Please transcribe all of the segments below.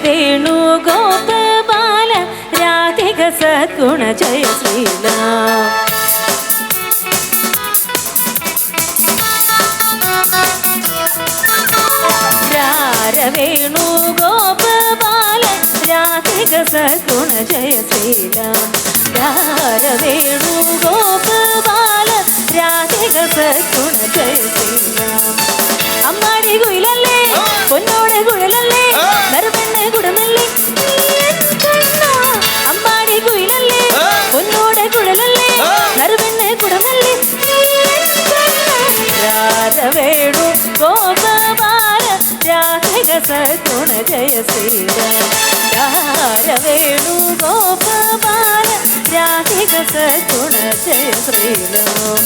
വേണു ഗോപബാല രാധിക സദ്ഗുണ ജയ ശ്രീരാം. വേണു ഗോപബാല രാധിക സദ്ഗുണ ജയ ശ്രീരാം. വേണു ഗോപബാല രാധിക സദ്ഗുണ ജയ ശ്രീരാം. അമ്മാടി കുയിലല്ലേ പൊന്നോടെ കുഴലല്ലേ നറുപെണ്ണെ കുടമല്ലേ അമ്മാടി കുയിലല്ലേ പൊന്നോടെ കുഴലല്ലേ നറുപെണ്ണെ കുടമല്ലേ വേണു ഗോപബാല രാധിക സദ്ഗുണ ജയ ശ്രീരാം. വേണു ഗോപബാല രാധിക സദ്ഗുണ ജയ ശ്രീരാം.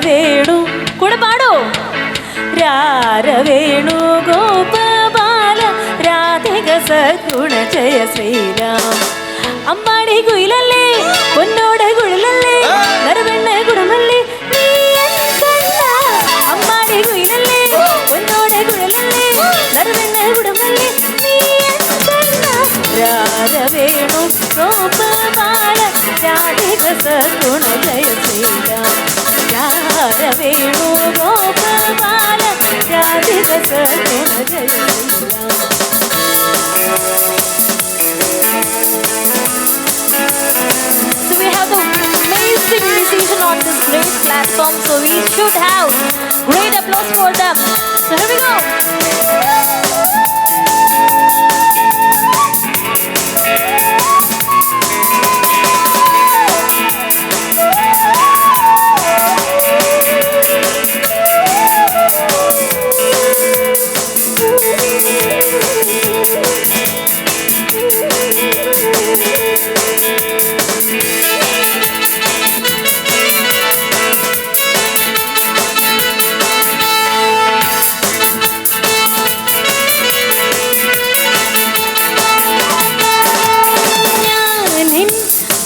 വേണു കൂടെ പാടോ. Venu ഗോപബാല Radhika സദ്ഗുണ Jaya Shriram. അമ്മാടി കുയിലല്ലേ പൊന്നോടെ കുഴലല്ലേ നറുപെണ്ണെ കുടമല്ലേ അമ്മാടി കുയിലല്ലേ പൊന്നോടെ കുഴലല്ലേ നറുപെണ്ണെ കുടമല്ലേ Venu ഗോപബാല Radhika സദ്ഗുണ Jaya Shriram. Venu ഗോപബാല Radhika സദ്ഗുണ Jaya Shriram. So we have the amazing musician on this great platform, so we should have great applause for them. So here we go.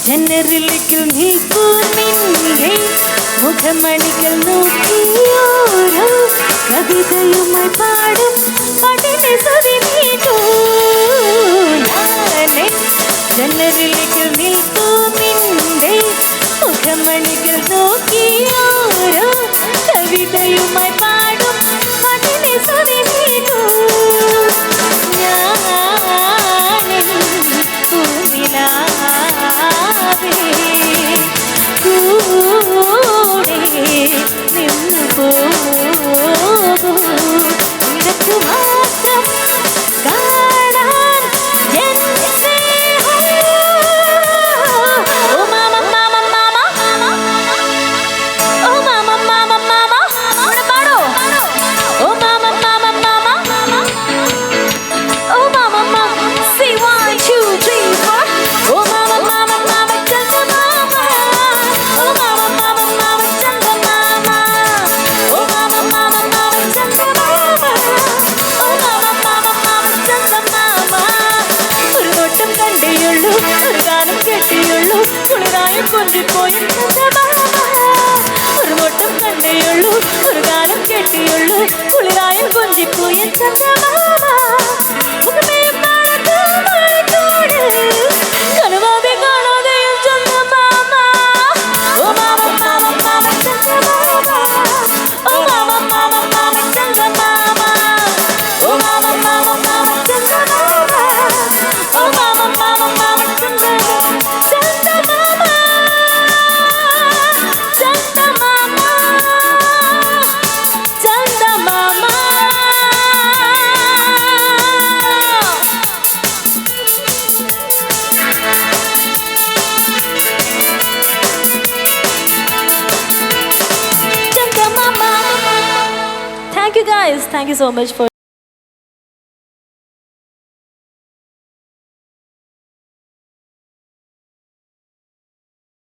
ജനറിലേക്ക് നിൽക്കൂ നിന്നെ മുഖമണികൾ നോക്കിയോരോ കവിതയുമായി പാടും പാട്ടിനെ സ്തുതി നീട്ടൂ. ജനറിലേക്ക് നിൽക്കൂ നിന്നെ മുഖമണികൾ നോക്കിയോരോ കവിതയുമായി പാടും പാട്ടിനെ സ്തുതി നീട്ടൂ. നിനക്ക് മാത്രം കാണാൻ കൊഞ്ചിപ്പോയി ഒരു വട്ടം കണ്ടേയുള്ളൂ ഒരു ഗാനം കേട്ടിയുള്ളൂ കുളിരായും കൊഞ്ചിപ്പോയി ചന്ദമാമ. Thank you guys. Thank you so much for